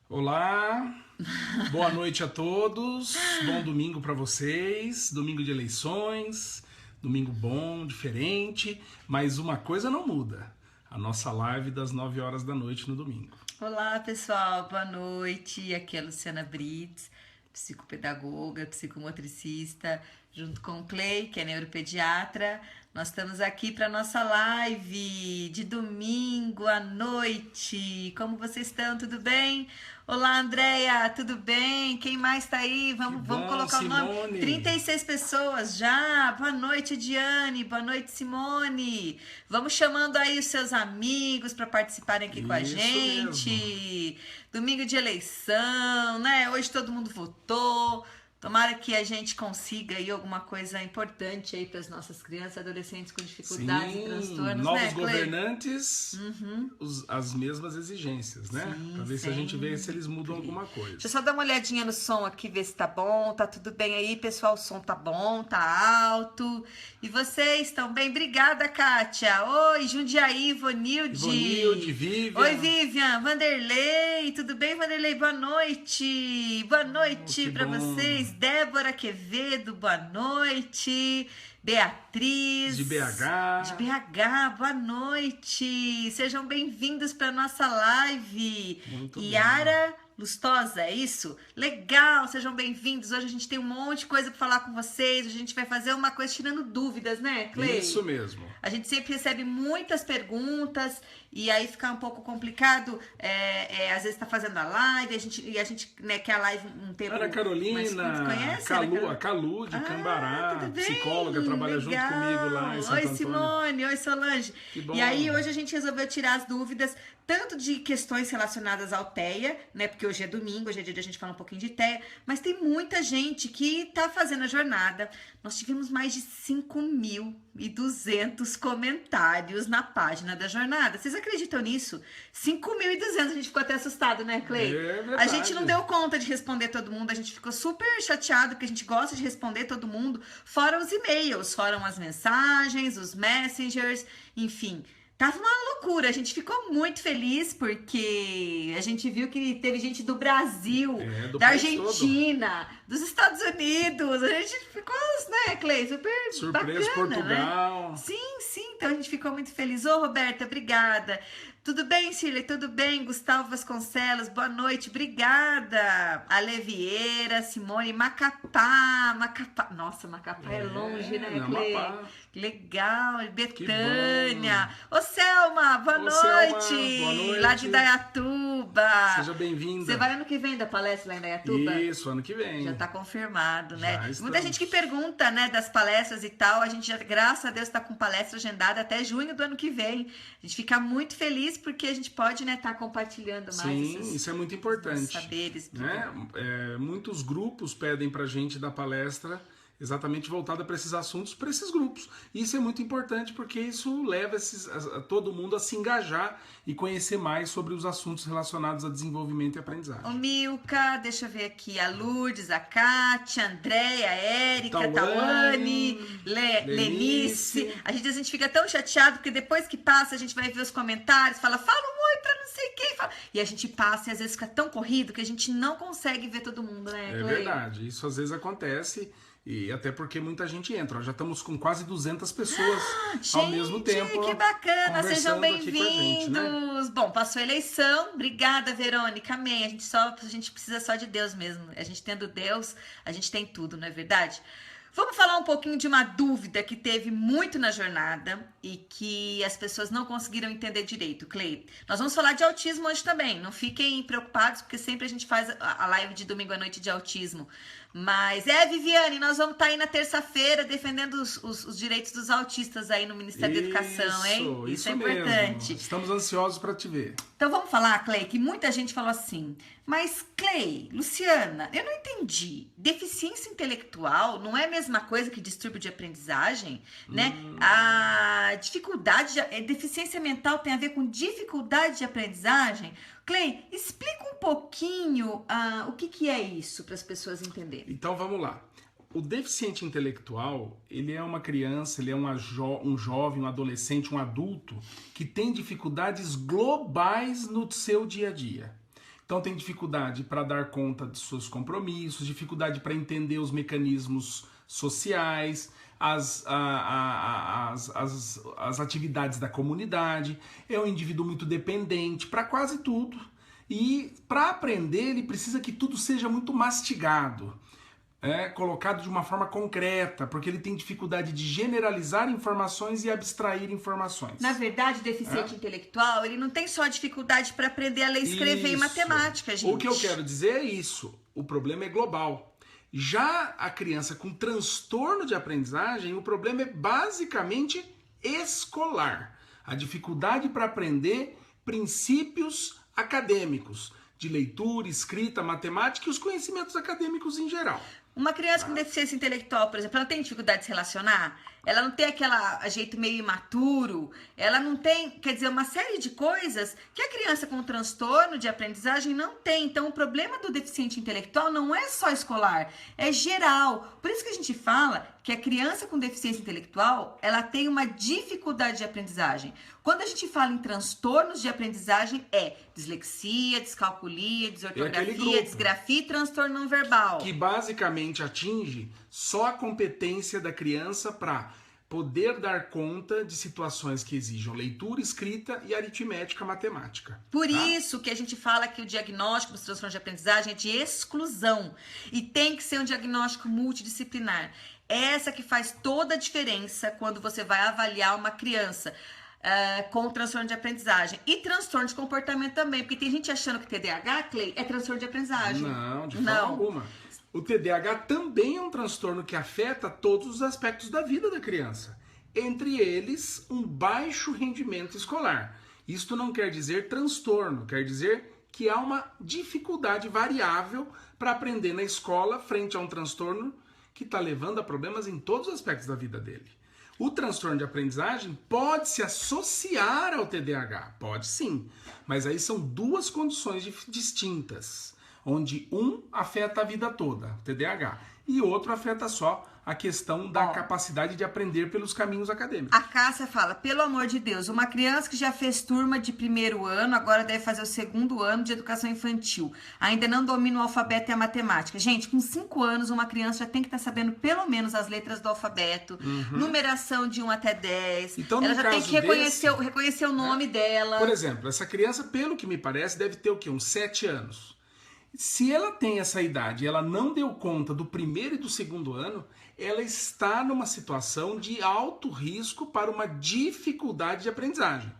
Olá, boa noite a todos, bom domingo para vocês, domingo de eleições, domingo bom, diferente, mas uma coisa não muda, a nossa live das 9 horas da noite no domingo. Olá, pessoal, boa noite. Aqui é a Luciana Brits, psicopedagoga, psicomotricista, junto com o Clay, que é neuropediatra. Nós estamos aqui para nossa live de domingo à noite. Como vocês estão? Tudo bem? Olá, Andréia, tudo bem? Quem mais está aí? Vamos colocar Simone. o nome. 36 pessoas já. Boa noite, Diane. Boa noite, Simone. Vamos chamando aí os seus amigos para participarem aqui com a gente. Mesmo. Domingo de eleição, né? Hoje todo mundo votou. Tomara que a gente consiga aí alguma coisa importante aí para as nossas crianças e adolescentes com dificuldades e transtornos, novos né, Clay? governantes, as mesmas exigências, né? Para ver se a gente vê se eles mudam alguma coisa. Deixa eu só dar uma olhadinha no som aqui, ver se tá bom, tá tudo bem aí, pessoal, o som tá bom, tá alto. E vocês estão bem? Obrigada, Kátia. Oi, Jundiaí, Ivonilde, Vivian. Oi, Vivian, Vanderlei, tudo bem, Vanderlei? Boa noite. Boa noite para vocês. Débora Quevedo, boa noite. Beatriz. De BH. De BH, boa noite. Sejam bem-vindos para nossa live. Muito Yara Lustosa, é isso? Legal, sejam bem-vindos. Hoje a gente tem um monte de coisa para falar com vocês. Hoje a gente vai fazer uma coisa tirando dúvidas, né, Clay? Isso mesmo. A gente sempre recebe muitas perguntas e aí fica um pouco complicado. Às vezes tá fazendo a live, a gente né, quer a live um tempo. Ana Carolina, conhece? A Calu de Cambará, psicóloga, trabalha junto comigo lá em Santo Antônio. Oi, Simone, oi, Solange. Que bom. E aí hoje a gente resolveu tirar as dúvidas, tanto de questões relacionadas ao TEA, né? Porque hoje é domingo, hoje é dia de a gente falar um pouquinho de TEA, mas tem muita gente que tá fazendo a jornada. Nós tivemos mais de 5.200 comentários na página da jornada. Vocês acreditam nisso? 5.200, a gente ficou até assustado, né, Clay? É verdade. A gente não deu conta de responder todo mundo, a gente ficou super chateado, porque a gente gosta de responder todo mundo, fora os e-mails, fora as mensagens, os messengers, enfim. Tava uma loucura, a gente ficou muito feliz porque a gente viu que teve gente do Brasil, da Argentina, dos Estados Unidos, a gente ficou, né, Clay, super surpresa, bacana, Portugal. Né? Sim, então a gente ficou muito feliz. Ô, Roberta, obrigada. Tudo bem, Shirley? Tudo bem? Gustavo Vasconcelos, boa noite, obrigada. Ale Vieira, Simone, Macapá. Nossa, Macapá é longe, né, Clay? Legal, Betânia. Ô, Selma, boa noite. Boa noite. Lá de Indaiatuba. Seja bem-vinda. Você vai ano que vem da palestra lá em Indaiatuba? Isso, ano que vem. Já tá confirmado, né? Já Muita gente que pergunta, né, das palestras e tal. A gente já, graças a Deus, tá com palestra agendada até junho do ano que vem. A gente fica muito feliz porque a gente pode, né, tá compartilhando mais. Sim, isso é muito importante. Saberes. Né? Muitos grupos pedem pra gente dar palestra exatamente voltada para esses assuntos, para esses grupos. E isso é muito importante porque isso leva todo mundo a se engajar e conhecer mais sobre os assuntos relacionados a desenvolvimento e aprendizagem. O Milka, deixa eu ver aqui, a Lourdes, a Kátia, a Andréia, a Érica, Tawane, Lenice. A gente fica tão chateado porque depois que passa a gente vai ver os comentários, fala um oi pra não sei quem. E a gente passa e às vezes fica tão corrido que a gente não consegue ver todo mundo, né, Clay? É verdade, isso às vezes acontece. E até porque muita gente entra. Já estamos com quase 200 pessoas ao mesmo tempo. Gente, que bacana! Sejam Gente, bem-vindos! né? Bom, passou a eleição. Obrigada, Verônica. Amém. A gente precisa só de Deus mesmo. A gente tendo Deus, a gente tem tudo, não é verdade? Vamos falar um pouquinho de uma dúvida que teve muito na jornada e que as pessoas não conseguiram entender direito, Clay. Nós vamos falar de autismo hoje também. Não fiquem preocupados, porque sempre a gente faz a live de domingo à noite de autismo. Mas, Viviane, nós vamos estar aí na terça-feira defendendo os direitos dos autistas aí no Ministério da Educação, hein? Isso é importante. Mesmo. Estamos ansiosos para te ver. Então vamos falar, Clay, que muita gente falou assim, mas Clay, Luciana, eu não entendi. Deficiência intelectual não é a mesma coisa que distúrbio de aprendizagem, né? A deficiência mental tem a ver com dificuldade de aprendizagem. Clay, explica um pouquinho o que é isso para as pessoas entenderem. Então vamos lá. O deficiente intelectual, ele é uma criança, ele é um jovem, um adolescente, um adulto que tem dificuldades globais no seu dia a dia. Então tem dificuldade para dar conta de seus compromissos, dificuldade para entender os mecanismos sociais, as atividades da comunidade, é um indivíduo muito dependente para quase tudo. E para aprender ele precisa que tudo seja muito mastigado, colocado de uma forma concreta, porque ele tem dificuldade de generalizar informações e abstrair informações. Na verdade, o deficiente intelectual, ele não tem só dificuldade para aprender a ler e escrever em matemática, gente. O que eu quero dizer é isso, o problema é global. Já a criança com transtorno de aprendizagem, o problema é basicamente escolar. A dificuldade para aprender princípios acadêmicos, de leitura, escrita, matemática e os conhecimentos acadêmicos em geral. Uma criança com deficiência intelectual, por exemplo, ela tem dificuldade de se relacionar? Ela não tem aquele jeito meio imaturo? Ela não tem, quer dizer, uma série de coisas que a criança com transtorno de aprendizagem não tem. Então, o problema do deficiente intelectual não é só escolar, é geral. Por isso que a gente fala que a criança com deficiência intelectual, ela tem uma dificuldade de aprendizagem. Quando a gente fala em transtornos de aprendizagem, é dislexia, descalculia, desortografia, disgrafia e transtorno não verbal. Que basicamente atinge só a competência da criança para poder dar conta de situações que exijam leitura, escrita e aritmética matemática. Por isso que a gente fala que o diagnóstico dos transtornos de aprendizagem é de exclusão e tem que ser um diagnóstico multidisciplinar. Essa que faz toda a diferença quando você vai avaliar uma criança com transtorno de aprendizagem. E transtorno de comportamento também, porque tem gente achando que TDAH, Clay, é transtorno de aprendizagem. Não, de forma alguma. O TDAH também é um transtorno que afeta todos os aspectos da vida da criança. Entre eles, um baixo rendimento escolar. Isto não quer dizer transtorno, quer dizer que há uma dificuldade variável para aprender na escola frente a um transtorno que está levando a problemas em todos os aspectos da vida dele. O transtorno de aprendizagem pode se associar ao TDAH, pode sim, mas aí são duas condições distintas, onde um afeta a vida toda, o TDAH, e outro afeta só a questão da capacidade de aprender pelos caminhos acadêmicos. A Cássia fala, pelo amor de Deus, uma criança que já fez turma de primeiro ano, agora deve fazer o segundo ano de educação infantil. Ainda não domina o alfabeto e a matemática. Gente, com 5 anos, uma criança já tem que estar sabendo pelo menos as letras do alfabeto, numeração de 1 até 10. Então, ela já tem que reconhecer o nome dela. Por exemplo, essa criança, pelo que me parece, deve ter o quê? Uns 7 anos. Se ela tem essa idade e ela não deu conta do primeiro e do segundo ano, ela está numa situação de alto risco para uma dificuldade de aprendizagem.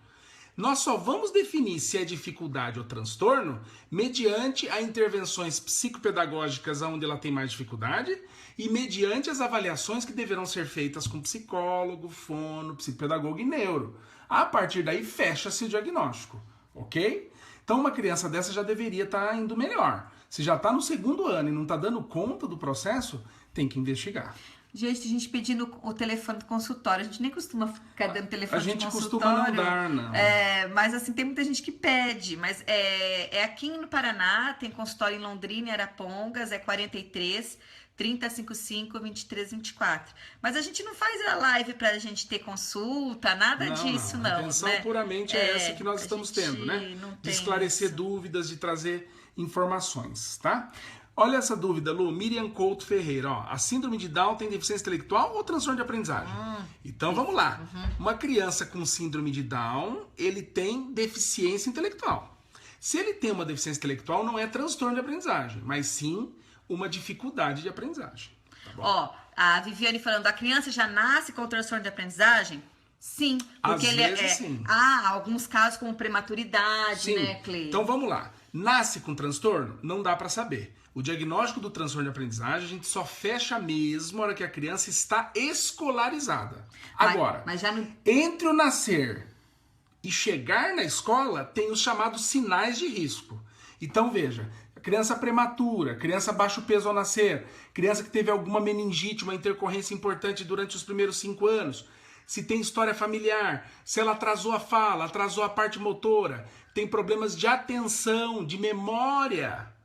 Nós só vamos definir se é dificuldade ou transtorno mediante as intervenções psicopedagógicas onde ela tem mais dificuldade e mediante as avaliações que deverão ser feitas com psicólogo, fono, psicopedagogo e neuro. A partir daí fecha-se o diagnóstico, ok? Então uma criança dessa já deveria estar indo melhor. Se já está no segundo ano e não está dando conta do processo, tem que investigar. Gente, a gente pedindo o telefone do consultório. A gente nem costuma ficar dando telefone de consultório. A gente costuma não dar, não. Mas assim, tem muita gente que pede. Mas aqui no Paraná, tem consultório em Londrina e Arapongas, é 43 3055 2324. Mas a gente não faz a live pra gente ter consulta, nada disso, não. A intenção puramente é essa que nós estamos tendo, né? De esclarecer dúvidas, de trazer informações, tá? Olha essa dúvida, Lu. Miriam Couto Ferreira. Ó, a síndrome de Down tem deficiência intelectual ou transtorno de aprendizagem? Então vamos lá. Uma criança com síndrome de Down, ele tem deficiência intelectual. Se ele tem uma deficiência intelectual, não é transtorno de aprendizagem, mas sim uma dificuldade de aprendizagem. Tá bom? Ó, a Viviane falando, a criança já nasce com transtorno de aprendizagem? Sim. Porque Às vezes, sim. Há alguns casos com prematuridade, sim. né, Clê? Então vamos lá. Nasce com transtorno? Não dá para saber. O diagnóstico do transtorno de aprendizagem a gente só fecha mesmo na hora que a criança está escolarizada. Agora, mas já não... entre o nascer e chegar na escola, tem os chamados sinais de risco. Então veja, criança prematura, criança baixo peso ao nascer, criança que teve alguma meningite, uma intercorrência importante durante os primeiros 5 anos, se tem história familiar, se ela atrasou a fala, atrasou a parte motora, tem problemas de atenção, de memória.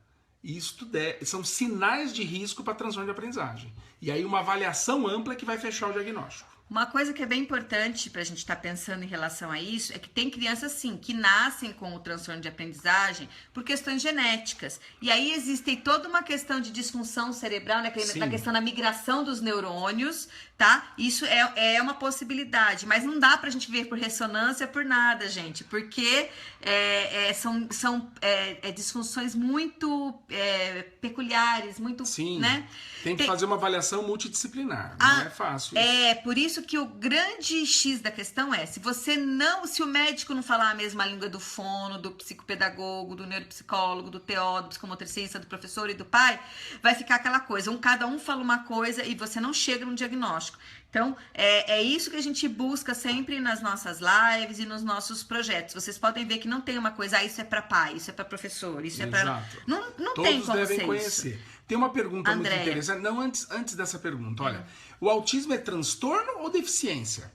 Isto são sinais de risco para transtorno de aprendizagem. E aí uma avaliação ampla que vai fechar o diagnóstico. Uma coisa que é bem importante para a gente estar pensando em relação a isso é que tem crianças, sim, que nascem com o transtorno de aprendizagem por questões genéticas. E aí existe toda uma questão de disfunção cerebral, né? Na questão da migração dos neurônios, tá? Isso é uma possibilidade, mas não dá pra gente ver por ressonância, por nada, gente, porque são disfunções muito peculiares, muito, sim, né? Tem que fazer uma avaliação multidisciplinar, não é fácil isso. Por isso que o grande X da questão é, se o médico não falar a mesma língua do fono, do psicopedagogo, do neuropsicólogo, do TO, do psicomotricista, do professor e do pai, vai ficar aquela coisa, cada um fala uma coisa e você não chega num diagnóstico. Então, é isso que a gente busca sempre nas nossas lives e nos nossos projetos. Vocês podem ver que não tem uma coisa, isso é para pai, isso é para professor, isso é para... Não Todos tem como devem ser conhecer. isso. Tem uma pergunta Andréia. muito interessante. Não, antes dessa pergunta, olha. O autismo é transtorno ou deficiência?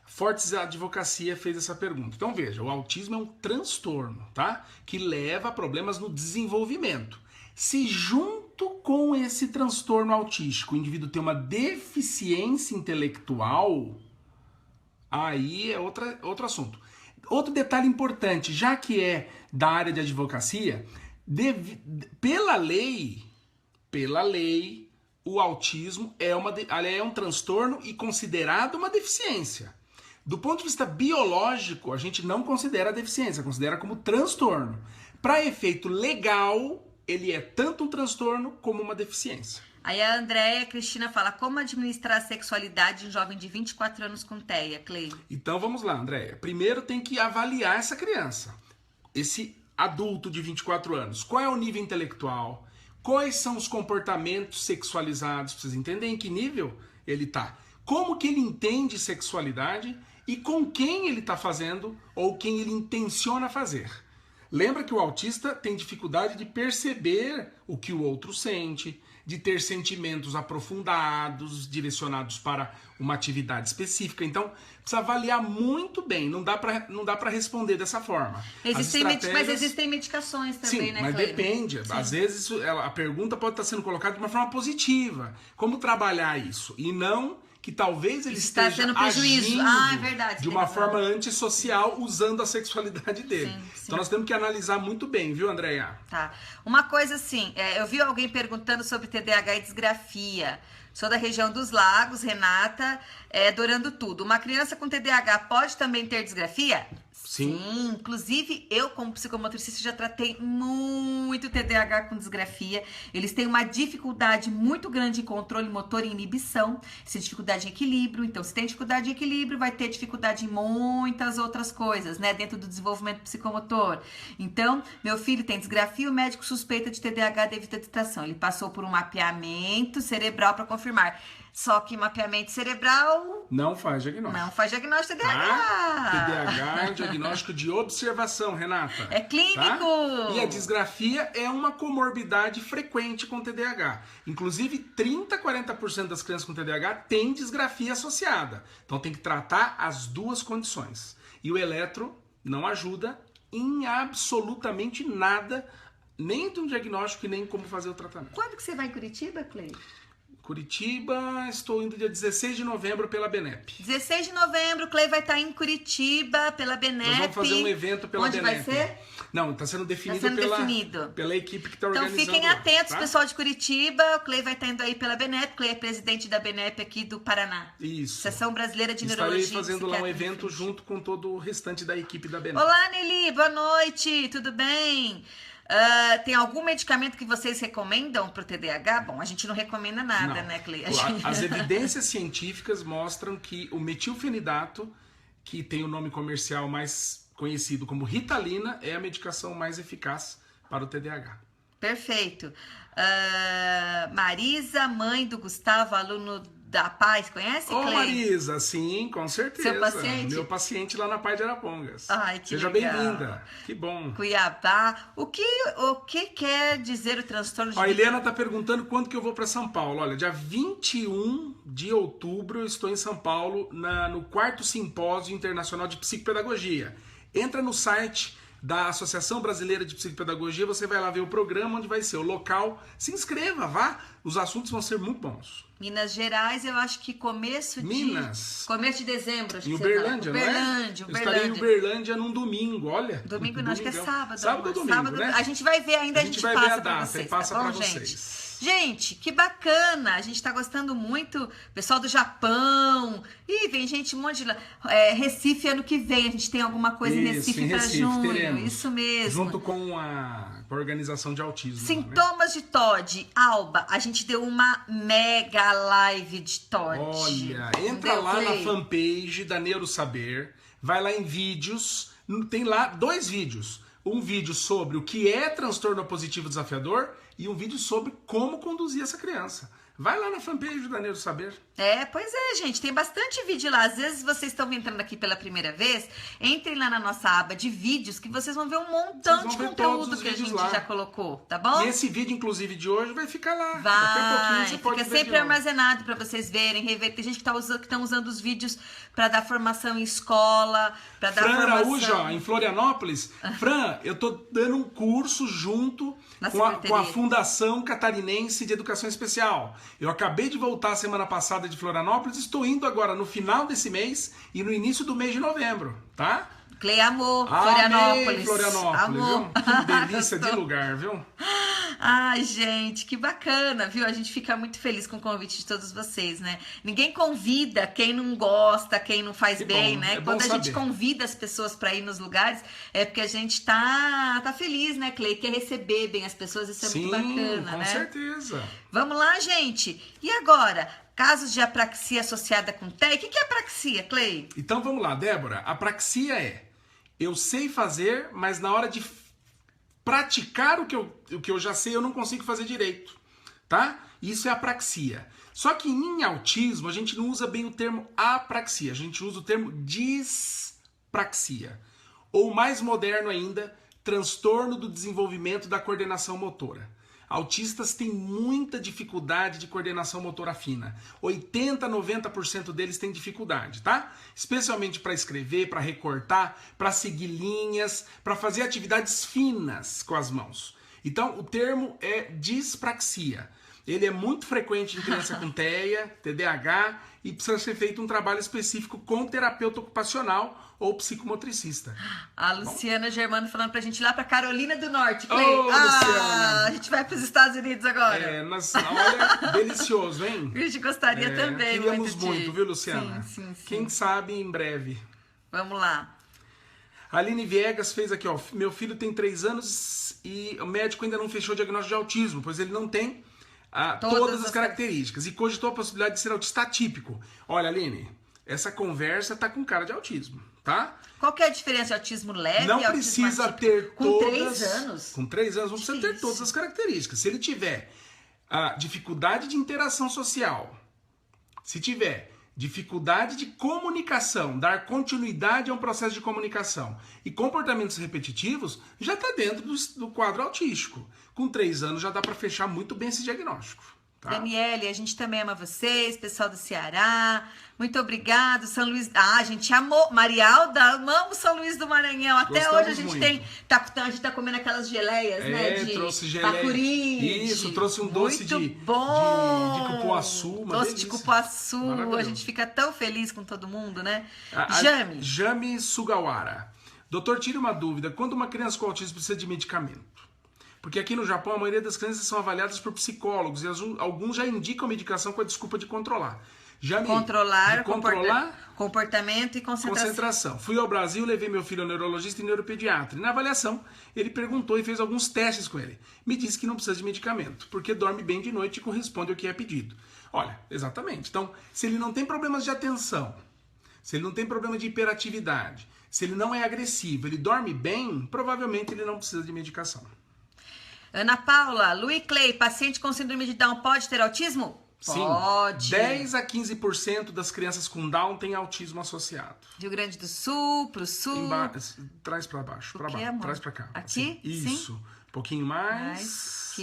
Fortes Advocacia fez essa pergunta. Então veja, o autismo é um transtorno, tá? Que leva a problemas no desenvolvimento. Se junto com esse transtorno autístico o indivíduo tem uma deficiência intelectual, aí é outro assunto. Outro detalhe importante, já que é da área de advocacia, pela lei, o autismo é um transtorno e considerado uma deficiência. Do ponto de vista biológico, a gente não considera a deficiência, considera como transtorno. Para efeito legal, ele é tanto um transtorno como uma deficiência. Aí a Andréia Cristina fala, como administrar a sexualidade de um jovem de 24 anos com TEA, Clay? Então vamos lá, Andréia. Primeiro tem que avaliar essa criança, esse adulto de 24 anos. Qual é o nível intelectual? Quais são os comportamentos sexualizados? Vocês entendem em que nível ele está? Como que ele entende sexualidade e com quem ele está fazendo ou quem ele intenciona fazer. Lembra que o autista tem dificuldade de perceber o que o outro sente, de ter sentimentos aprofundados, direcionados para uma atividade específica. Então, precisa avaliar muito bem. Não dá para responder dessa forma. Mas existem medicações também, sim, né, mas Cleide? depende. Sim. Às vezes a pergunta pode estar sendo colocada de uma forma positiva. Como trabalhar isso? E não que talvez ele esteja agindo é verdade, de uma forma antissocial usando a sexualidade dele. Sim. Então nós temos que analisar muito bem, viu, Andréia? Tá. Uma coisa assim, eu vi alguém perguntando sobre TDAH e disgrafia. Sou da região dos Lagos, Renata, adorando tudo. Uma criança com TDAH pode também ter disgrafia? Sim, inclusive eu como psicomotricista já tratei muito TDAH com disgrafia. Eles têm uma dificuldade muito grande em controle motor e inibição, essa dificuldade em equilíbrio. Então, se tem dificuldade em equilíbrio, vai ter dificuldade em muitas outras coisas, né, dentro do desenvolvimento psicomotor. Então, meu filho tem disgrafia, o médico suspeita de TDAH devido à distração. Ele passou por um mapeamento cerebral para confirmar. Só que mapeamento cerebral não faz diagnóstico. Não faz diagnóstico de TDAH. TDAH é um diagnóstico de observação, Renata. É clínico. Tá? E a disgrafia é uma comorbidade frequente com TDAH. Inclusive, 30 a 40% das crianças com TDAH têm disgrafia associada. Então tem que tratar as duas condições. E o eletro não ajuda em absolutamente nada, nem do diagnóstico e nem como fazer o tratamento. Quando que você vai em Curitiba, Clay? Curitiba, estou indo dia 16 de novembro pela BNEP. 16 de novembro, o Clay vai estar em Curitiba pela BNEP. Nós vamos fazer um evento pela BNEP. Onde vai ser? Não, está sendo definido, pela equipe que está organizando. Então fiquem atentos, tá? Pessoal de Curitiba. O Clay vai estar indo aí pela BNEP. O Clay é presidente da BNEP aqui do Paraná. Isso. Seção Brasileira de Neurologia. Estarei fazendo lá um evento junto com todo o restante da equipe da BNEP. Olá, Nelly. Boa noite. Tudo bem? Tem algum medicamento que vocês recomendam para o TDAH? Bom, a gente não recomenda nada, né, Clay? As evidências científicas mostram que o metilfenidato, que tem o nome comercial mais conhecido como Ritalina, é a medicação mais eficaz para o TDAH. Perfeito. Marisa, mãe do Gustavo, aluno da Paz, conhece, Clay? Marisa, sim, com certeza. Seu paciente? Meu paciente lá na Paz de Arapongas. Ai, que Seja bem-vinda. Que bom. Cuiabá. O que quer dizer o transtorno de... A Helena está perguntando quando que eu vou para São Paulo. Olha, dia 21 de outubro eu estou em São Paulo no 4º Simpósio Internacional de Psicopedagogia. Entra no site da Associação Brasileira de Psicopedagogia, você vai lá ver o programa, onde vai ser o local. Se inscreva, vá. Os assuntos vão ser muito bons. Minas Gerais, eu acho que começo de dezembro. Acho em que Uberlândia, não é? Uberlândia. Eu estarei em Uberlândia num domingo, olha. Domingo não, acho que é sábado. Sábado ou domingo, né? A gente vai ver ainda, a gente vai passa ver a pra data, vocês, passa tá bom, pra gente? vocês. Gente, que bacana! A gente tá gostando muito. Pessoal do Japão. Ih, vem gente, um monte de... Recife ano que vem. A gente tem alguma coisa em Recife pra junho. Teremos. Isso mesmo. Junto com a organização de autismo. Sintomas de TOD. Alba, a gente deu uma mega live de TOD. Olha, entra lá na fanpage da Neurosaber. Vai lá em vídeos. Tem lá 2 vídeos. Um vídeo sobre o que é transtorno positivo desafiador e um vídeo sobre como conduzir essa criança. Vai lá na fanpage da Neurosaber. Pois é, gente, tem bastante vídeo lá. Às vezes vocês estão entrando aqui pela primeira vez, entrem lá na nossa aba de vídeos que vocês vão ver um montão de conteúdo que a gente já colocou, tá bom? E esse vídeo, inclusive, de hoje vai ficar lá. Vai, daqui a pouquinho você pode fica ver sempre armazenado para vocês verem, rever. Tem gente que estão usando os vídeos para dar formação em escola, para dar Fran formação... Araújo, ó, em Florianópolis. Fran, eu tô dando um curso junto com a Fundação Catarinense de Educação Especial. Eu acabei de voltar semana passada de Florianópolis, estou indo agora no final desse mês e no início do mês de novembro, tá? Clay amor, Florianópolis. Amei Florianópolis, amor. Viu? Que delícia de lugar, viu? Ai, gente, que bacana, viu? A gente fica muito feliz com o convite de todos vocês, né? Ninguém convida quem não gosta, quem não faz bem, né? Quando a gente convida as pessoas para ir nos lugares, é porque a gente tá feliz, né, Clay? Quer receber bem as pessoas, isso é muito bacana, com né? certeza. Vamos lá, gente. E agora, casos de apraxia associada com TEA. O que é apraxia, Clay? Então vamos lá, Débora. Apraxia é: eu sei fazer, mas na hora de praticar o que eu já sei, eu não consigo fazer direito, tá? Isso é apraxia. Só que em autismo, a gente não usa bem o termo apraxia, a gente usa o termo dispraxia. Ou mais moderno ainda, transtorno do desenvolvimento da coordenação motora. Autistas têm muita dificuldade de coordenação motora fina. 80, 90% deles têm dificuldade, tá? Especialmente para escrever, para recortar, para seguir linhas, para fazer atividades finas com as mãos. Então, o termo é dispraxia. Ele é muito frequente em criança com TEA, TDAH, e precisa ser feito um trabalho específico com terapeuta ocupacional ou psicomotricista. A Luciana Germano falando pra gente ir lá pra Carolina do Norte, Clay. Luciana! A gente vai pros Estados Unidos agora. Olha, delicioso, hein? A gente gostaria também. Queríamos muito, viu, Luciana? Sim. Quem sabe em breve. Vamos lá. A Aline Viegas fez aqui, ó. Meu filho tem 3 anos e o médico ainda não fechou o diagnóstico de autismo, pois ele não tem todas as características. E cogitou a possibilidade de ser autista atípico. Olha, Aline, essa conversa tá com cara de autismo, tá? Qual que é a diferença de autismo leve não e autismo precisa atípico? ter com todas... 3 anos? Com 3 anos não precisa ter todas as características. Se ele tiver dificuldade de interação social, se tiver dificuldade de comunicação, dar continuidade a um processo de comunicação e comportamentos repetitivos, já está dentro do quadro autístico. Com 3 anos já dá para fechar muito bem esse diagnóstico. Tá? Daniele, a gente também ama vocês, pessoal do Ceará. Muito obrigado, São Luís. A gente amou. Marialda, amamos São Luís do Maranhão. Até Gostamos hoje a gente muito. a gente tá comendo aquelas geleias, né? De trouxe geleia. Bacuri. Isso, trouxe um doce de cupuaçu. Doce de cupuaçu. A gente fica tão feliz com todo mundo, né? Jami Sugawara. Doutor, tira uma dúvida. Quando uma criança com autismo precisa de medicamento? Porque aqui no Japão a maioria das crianças são avaliadas por psicólogos e alguns já indicam medicação com a desculpa de controlar. Controlar comportamento e concentração. Fui ao Brasil, levei meu filho ao neurologista e neuropediatra. E na avaliação, ele perguntou e fez alguns testes com ele. Me disse que não precisa de medicamento, porque dorme bem de noite e corresponde ao que é pedido. Olha, exatamente. Então, se ele não tem problemas de atenção, se ele não tem problema de hiperatividade, se ele não é agressivo, ele dorme bem, provavelmente ele não precisa de medicação. Ana Paula, Luiz Clay, paciente com síndrome de Down pode ter autismo? Sim, pode. 10 a 15% das crianças com Down têm autismo associado. Rio Grande do Sul, pro sul. Traz pra baixo, traz pra cá. Aqui? Assim. Isso. Um pouquinho mais.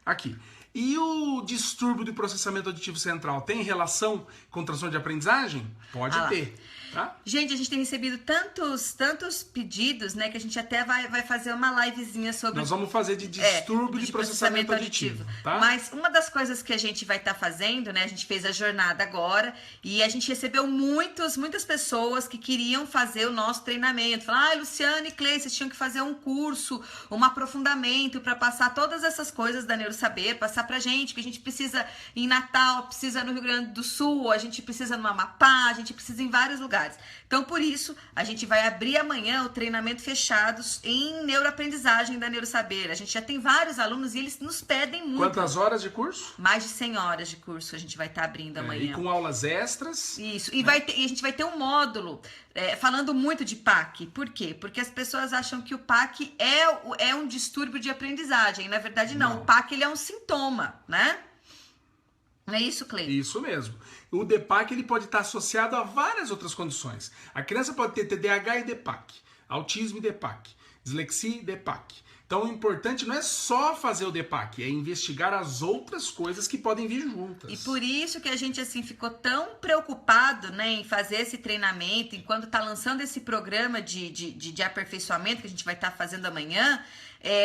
Aqui. E o distúrbio do processamento auditivo central tem relação com transtorno de aprendizagem? Pode ter. tá? Gente, a gente tem recebido tantos pedidos, né, que a gente até vai fazer uma livezinha sobre... Nós vamos fazer de distúrbio de processamento auditivo, tá? Mas uma das coisas que a gente vai estar fazendo, né, a gente fez a jornada agora e a gente recebeu muitas pessoas que queriam fazer o nosso treinamento. Falaram, Luciana e Clei, vocês tinham que fazer um curso, um aprofundamento para passar todas essas coisas da Neurosaber, passar pra gente, que a gente precisa em Natal, precisa no Rio Grande do Sul, a gente precisa no Amapá, a gente precisa em vários lugares. Então, por isso, a gente vai abrir amanhã o treinamento fechado em neuroaprendizagem da Neurosaber. A gente já tem vários alunos e eles nos pedem muito. Quantas horas de curso? Mais de 100 horas de curso a gente vai estar abrindo amanhã. E com aulas extras. Isso. E, e a gente vai ter um módulo falando muito de PAC. Por quê? Porque as pessoas acham que o PAC é um distúrbio de aprendizagem. Na verdade, não. O PAC ele é um sintoma, né? Não é isso, Clei? Isso mesmo. O DPAC ele pode estar associado a várias outras condições. A criança pode ter TDAH e DPAC, autismo e DPAC, dislexia e DPAC. Então o importante não é só fazer o DPAC, é investigar as outras coisas que podem vir juntas. E por isso que a gente assim ficou tão preocupado, né, em fazer esse treinamento, enquanto está lançando esse programa de aperfeiçoamento que a gente vai estar fazendo amanhã,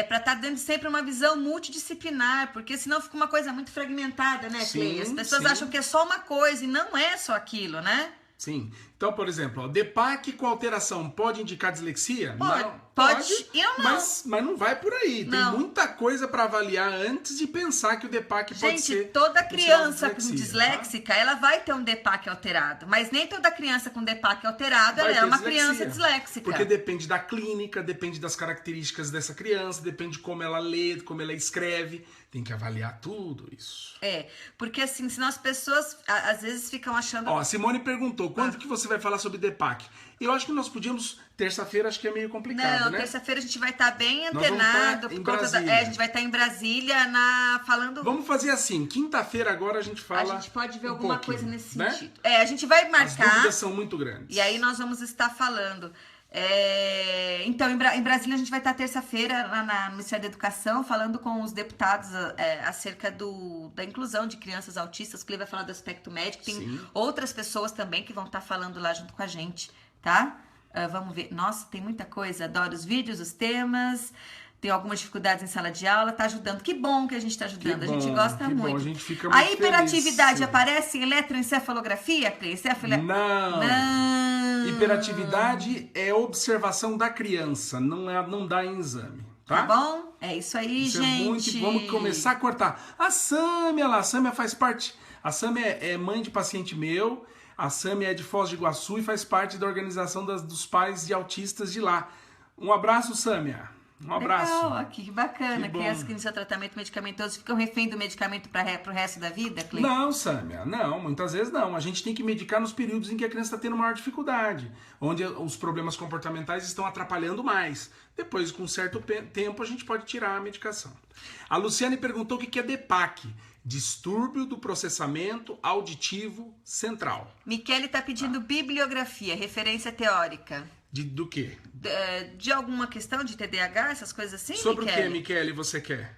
para estar dando sempre uma visão multidisciplinar, porque senão fica uma coisa muito fragmentada, né, Clei? As pessoas acham que é só uma coisa e não é só aquilo, né? Sim. Então, por exemplo, DPAC com alteração pode indicar dislexia? Pode. Eu não. Mas não vai por aí. Não. Tem muita coisa para avaliar antes de pensar que o DPAC pode ser... Gente, toda criança com dislexia, disléxica, ela vai ter um DPAC alterado. Mas nem toda criança com DPAC alterado, ela é uma criança disléxica. Porque depende da clínica, depende das características dessa criança, depende de como ela lê, como ela escreve. Tem que avaliar tudo isso. Porque assim, senão as pessoas às vezes ficam achando... Ó, a Simone perguntou, quando que você vai falar sobre DPAC? Eu acho que nós podíamos... Terça-feira acho que é meio complicado, Não, né? terça-feira a gente vai estar bem antenado. Por conta da... a gente vai estar em Brasília falando... Vamos fazer assim, quinta-feira agora a gente fala... A gente pode ver alguma coisa nesse né? sentido. A gente vai marcar... As dúvidas são muito grandes. E aí nós vamos estar falando... Então, em Brasília a gente vai estar terça-feira lá no Ministério da Educação falando com os deputados acerca da inclusão de crianças autistas, que ele vai falar do aspecto médico. Tem outras pessoas também que vão estar falando lá junto com a gente, tá? Vamos ver. Nossa, tem muita coisa. Adoro os vídeos, os temas. Tem algumas dificuldades em sala de aula. Tá ajudando. Que bom que a gente tá ajudando. A gente gosta muito. Bom, a gente fica muito a hiperatividade feliz. Aparece em eletroencefalografia, Clei? Não. Hiperatividade é observação da criança, não dá em exame. Tá bom? É isso aí, isso gente. Vamos começar a cortar. A Sâmia faz parte. A Sâmia é mãe de paciente meu. A Sâmia é de Foz do Iguaçu e faz parte da organização dos pais de autistas de lá. Um abraço, Sâmia. Um abraço. Legal, que bacana. Crianças que iniciam tratamento medicamentoso ficam refém do medicamento pro resto da vida, Clei? Não, Sâmia, não. Muitas vezes não. A gente tem que medicar nos períodos em que a criança está tendo maior dificuldade, onde os problemas comportamentais estão atrapalhando mais. Depois, com um certo tempo, a gente pode tirar a medicação. A Luciane perguntou o que é DPAC. Distúrbio do processamento auditivo central. Michele está pedindo bibliografia, referência teórica. Do quê? De alguma questão de TDAH, essas coisas assim, Sobre Michele? o que, Michele, você quer?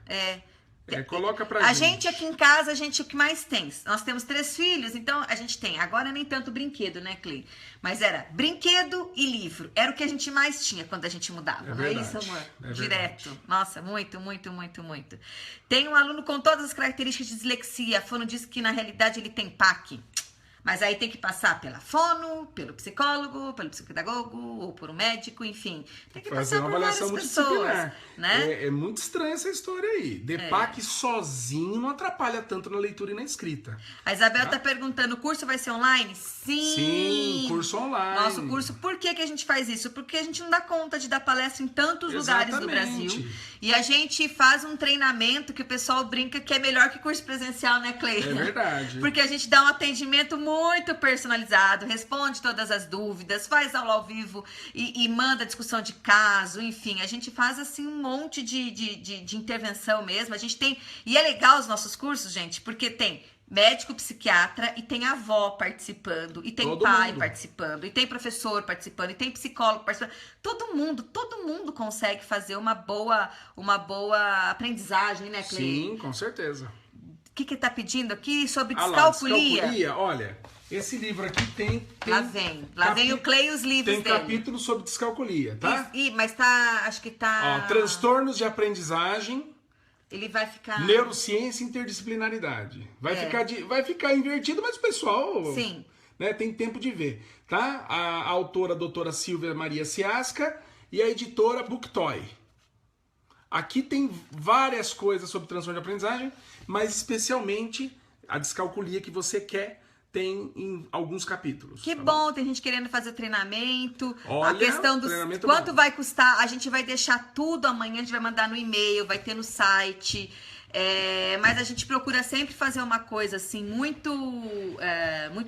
Coloca pra gente. A gente. gente aqui em casa, o que mais tem? Nós temos 3 filhos, então a gente tem. Agora nem tanto brinquedo, né, Clei? Mas era brinquedo e livro. Era o que a gente mais tinha quando a gente mudava. Não é isso, amor? Direto. Verdade. Nossa, muito. Tem um aluno com todas as características de dislexia. A Fono disse que na realidade ele tem PAC. Mas aí tem que passar pela fono, pelo psicólogo, pelo psicopedagogo ou por um médico, enfim. Tem que fazer passar uma por várias avaliação pessoas, né? É muito estranha essa história aí. DPAC sozinho não atrapalha tanto na leitura e na escrita. A Isabel tá perguntando, o curso vai ser online? Sim, curso online. Nosso curso, por que a gente faz isso? Porque a gente não dá conta de dar palestra em tantos lugares do Brasil. E a gente faz um treinamento que o pessoal brinca que é melhor que curso presencial, né, Clei? É verdade. Porque a gente dá um atendimento muito personalizado, responde todas as dúvidas, faz aula ao vivo e manda discussão de caso, enfim, a gente faz assim um monte de intervenção mesmo, a gente tem, e é legal os nossos cursos, gente, porque tem médico, psiquiatra e tem avó participando, e tem pai participando, e tem professor participando, e tem psicólogo participando, todo mundo consegue fazer uma boa aprendizagem, né, Clei? Sim, com certeza. que ele tá pedindo aqui? Sobre Ah lá, descalculia. descalculia, olha, esse livro aqui tem Lá vem o Clay e os livros tem dele. capítulo sobre descalculia, tá? Mas tá, acho que tá... Ó, transtornos de aprendizagem, Ele vai ficar... neurociência e interdisciplinaridade. Vai ficar invertido, mas o pessoal... Sim. Né, tem tempo de ver, tá? A autora, a doutora Silvia Maria Ciasca, e a editora Booktoy. Aqui tem várias coisas sobre transtorno de aprendizagem, mas especialmente a descalculia que você quer tem em alguns capítulos. Que tá bom, tem gente querendo fazer treinamento. Olha, a questão dos treinamento quanto bom. vai custar, a gente vai deixar tudo amanhã, a gente vai mandar no e-mail, vai ter no site. Mas a gente procura sempre fazer uma coisa assim muito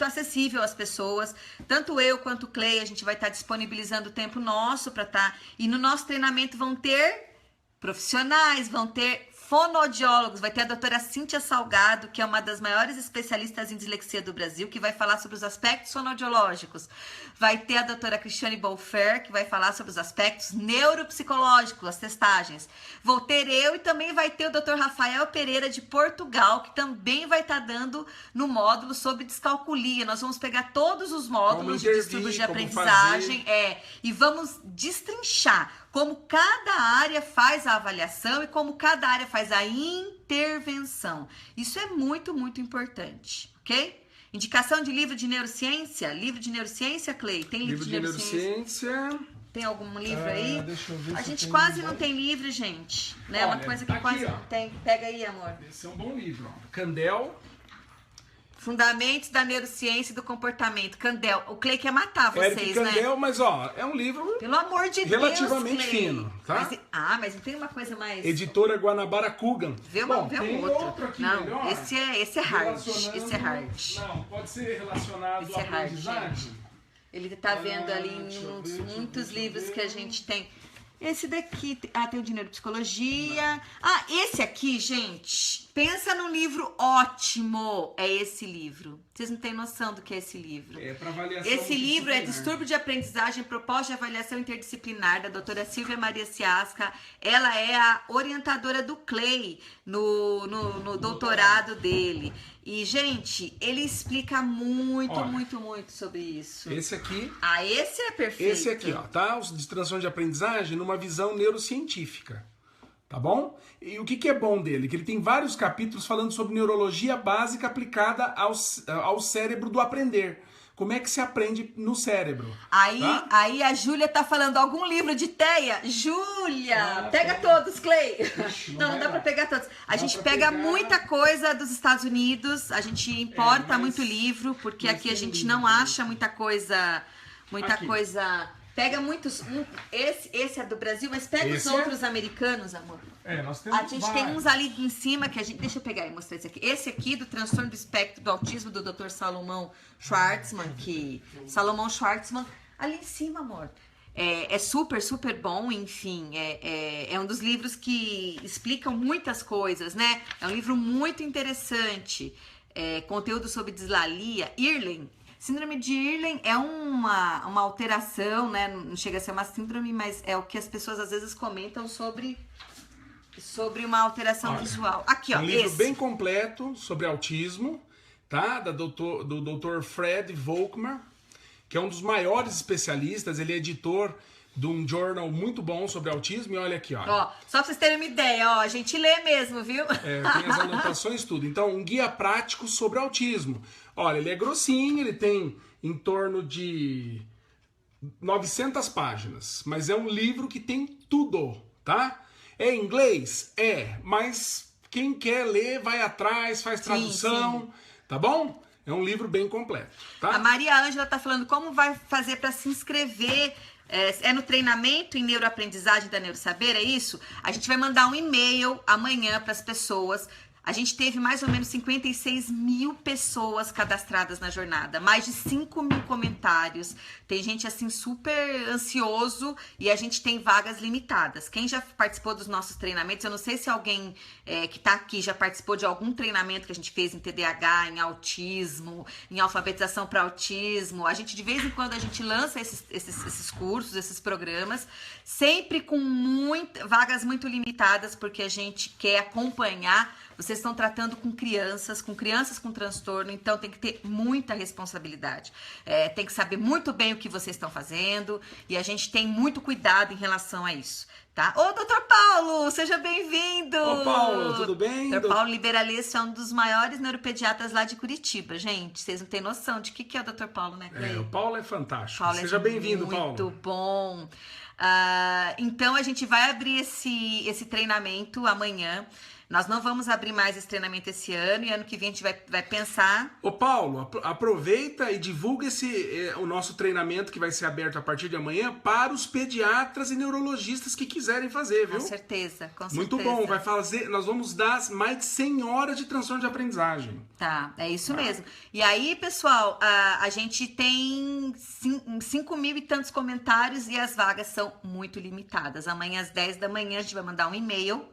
acessível às pessoas. Tanto eu quanto o Clay, a gente vai estar disponibilizando o tempo nosso para estar. E no nosso treinamento vão ter profissionais, vão ter fonoaudiólogos, vai ter a doutora Cíntia Salgado, que é uma das maiores especialistas em dislexia do Brasil, que vai falar sobre os aspectos fonoaudiológicos. Vai ter a doutora Cristiane Bolfer, que vai falar sobre os aspectos neuropsicológicos, as testagens. Vou ter eu e também vai ter o doutor Rafael Pereira de Portugal, que também vai estar dando no módulo sobre descalculia. Nós vamos pegar todos os módulos de distúrbios de aprendizagem e vamos destrinchar como cada área faz a avaliação e como cada área faz a intervenção. Isso é muito, muito importante, ok? Indicação de livro de neurociência? Livro de neurociência, Clay? Tem livro de neurociência? Tem algum livro aí? Deixa eu ver a se gente tem quase um não bom. tem livro, gente. Né? É uma Olha, coisa que aqui, quase ó. não tem. Pega aí, amor. Esse é um bom livro. Ó. Candel. Fundamentos da Neurociência e do Comportamento. Candel. O Clay quer matar vocês, Eric né? Candel, mas ó, é um livro Pelo amor de relativamente Deus, Clay. fino, tá? Mas não tem uma coisa mais... Editora Guanabara Kugan. Vê um tem outro. aqui Não, melhor. esse é hard. Relacionando- Esse é hard. Não, pode ser relacionado Esse à é hard, aprendizagem. gente. Ele tá vendo ali deixa eu em ver, muitos deixa eu livros ver. que a gente tem. Esse daqui, tem o de neuropsicologia. Esse aqui, gente, pensa num livro ótimo. É esse livro. Vocês não têm noção do que é esse livro. É para avaliação Esse livro é disciplinar. Distúrbio de Aprendizagem, Proposta de Avaliação Interdisciplinar, da doutora Silvia Maria Ciasca. Ela é a orientadora do Clay no doutorado dele. E, gente, ele explica muito, Olha, muito sobre isso. Esse aqui, Esse é perfeito. esse aqui, ó, tá? Os de transtorno de aprendizagem numa visão neurocientífica. Tá bom? E o que é bom dele? Que ele tem vários capítulos falando sobre neurologia básica aplicada ao cérebro do aprender. Como é que se aprende no cérebro. Tá? Aí a Júlia tá falando algum livro de TEA. Júlia, pega todos, Clay. Ixi, não dá pra pegar todos. A gente pra pega pegar. muita coisa dos Estados Unidos, a gente importa mas- muito livro, porque mas aqui a tem gente livro, não né? acha muita coisa. Aqui. Pega muitos. Esse é do Brasil, mas pega Esse os é? outros americanos, amor. Nós temos A gente tem uns ali em cima que a gente... Deixa eu pegar e mostrar esse aqui. Esse aqui do transtorno do espectro do autismo do Dr. Salomão Schwartzman, Salomão Schwartzman, ali em cima, amor. É super, super bom, enfim. É um dos livros que explicam muitas coisas, né? É um livro muito interessante. Conteúdo sobre dislalia. Irlen. Síndrome de Irlen é uma alteração, né? Não chega a ser uma síndrome, mas é o que as pessoas às vezes comentam sobre uma alteração visual. Aqui, ó, um livro esse. bem completo sobre autismo, tá? Do Dr. Fred Volkmar, que é um dos maiores especialistas. Ele é editor de um journal muito bom sobre autismo. E olha aqui, ó. Ó, só pra vocês terem uma ideia, ó, a gente lê mesmo, viu? Tem as anotações, tudo. Então, um guia prático sobre autismo. Olha, ele é grossinho, ele tem em torno de 900 páginas, mas é um livro que tem tudo, tá? É em inglês? Mas quem quer ler, vai atrás, faz tradução, sim. Tá bom? É um livro bem completo, tá? A Maria Ângela tá falando como vai fazer para se inscrever. É no treinamento em neuroaprendizagem da Neurosaber, é isso? A gente vai mandar um e-mail amanhã para as pessoas. A gente teve mais ou menos 56 mil pessoas cadastradas na jornada, mais de 5 mil comentários. Tem gente assim super ansioso e a gente tem vagas limitadas. Quem já participou dos nossos treinamentos, eu não sei se alguém que tá aqui já participou de algum treinamento que a gente fez em TDAH, em autismo, em alfabetização para autismo. A gente, de vez em quando, a gente lança esses cursos, esses programas, sempre com vagas muito limitadas, porque a gente quer acompanhar. Você vocês estão tratando com crianças com transtorno, então tem que ter muita responsabilidade. Tem que saber muito bem o que vocês estão fazendo e a gente tem muito cuidado em relação a isso. Tá? Ô, Dr. Paulo, seja bem-vindo! Ô, Paulo, tudo bem? Dr. Paulo Liberalês é um dos maiores neuropediatras lá de Curitiba, gente. Vocês não têm noção de que é o Dr. Paulo, né? O Paulo é fantástico. Paulo seja bem-vindo, Paulo. Muito bom. Então, a gente vai abrir esse treinamento amanhã. Nós não vamos abrir mais esse treinamento esse ano, e ano que vem a gente vai pensar... Ô Paulo, aproveita e divulga o nosso treinamento que vai ser aberto a partir de amanhã para os pediatras e neurologistas que quiserem fazer, viu? Com certeza, com certeza. Muito bom, nós vamos dar mais de 100 horas de transtorno de aprendizagem. Tá, é isso mesmo. E aí, pessoal, a gente tem 5 mil e tantos comentários e as vagas são muito limitadas. Amanhã às 10 da manhã a gente vai mandar um e-mail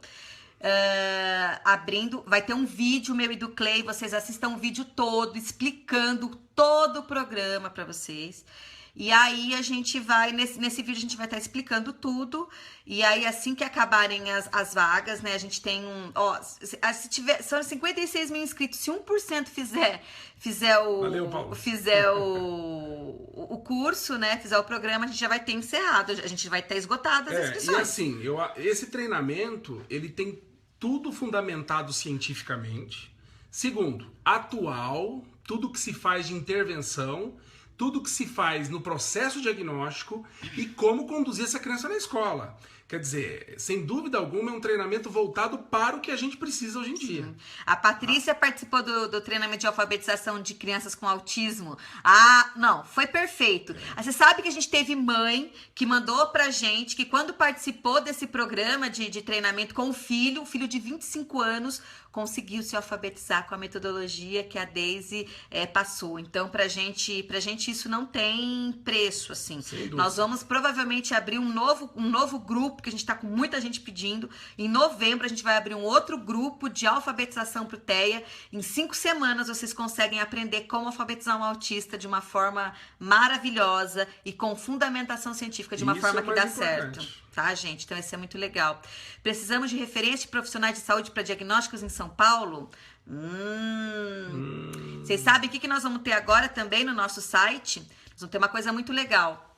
abrindo, vai ter um vídeo meu e do Clay, vocês assistam o vídeo todo, explicando todo o programa para vocês. E aí a gente vai, nesse vídeo a gente vai estar explicando tudo. E aí assim que acabarem as vagas, né, a gente tem se tiver, são 56 mil inscritos, se 1% fizer o curso, né, fizer o programa, a gente já vai ter encerrado, a gente vai ter esgotado as inscrições. E assim, esse treinamento, ele tem tudo fundamentado cientificamente. Segundo, atual, tudo que se faz de intervenção, tudo que se faz no processo diagnóstico e como conduzir essa criança na escola. Quer dizer, sem dúvida alguma, é um treinamento voltado para o que a gente precisa hoje em dia. Sim. A Patrícia participou do treinamento de alfabetização de crianças com autismo. Não, foi perfeito. Você sabe que a gente teve mãe que mandou pra gente que quando participou desse programa de treinamento com o filho de 25 anos, conseguiu se alfabetizar com a metodologia que a Daisy passou. Então, pra gente isso não tem preço, assim. Nós vamos provavelmente abrir um novo grupo, que a gente tá com muita gente pedindo. Em novembro, a gente vai abrir um outro grupo de alfabetização pro TEA. Em 5 semanas, vocês conseguem aprender como alfabetizar um autista de uma forma maravilhosa e com fundamentação científica, de uma forma que dá certo. Tá, gente? Então, isso é muito legal. Precisamos de referência de profissionais de saúde para diagnósticos em São Paulo? Vocês sabem o que nós vamos ter agora também no nosso site? Nós vamos ter uma coisa muito legal.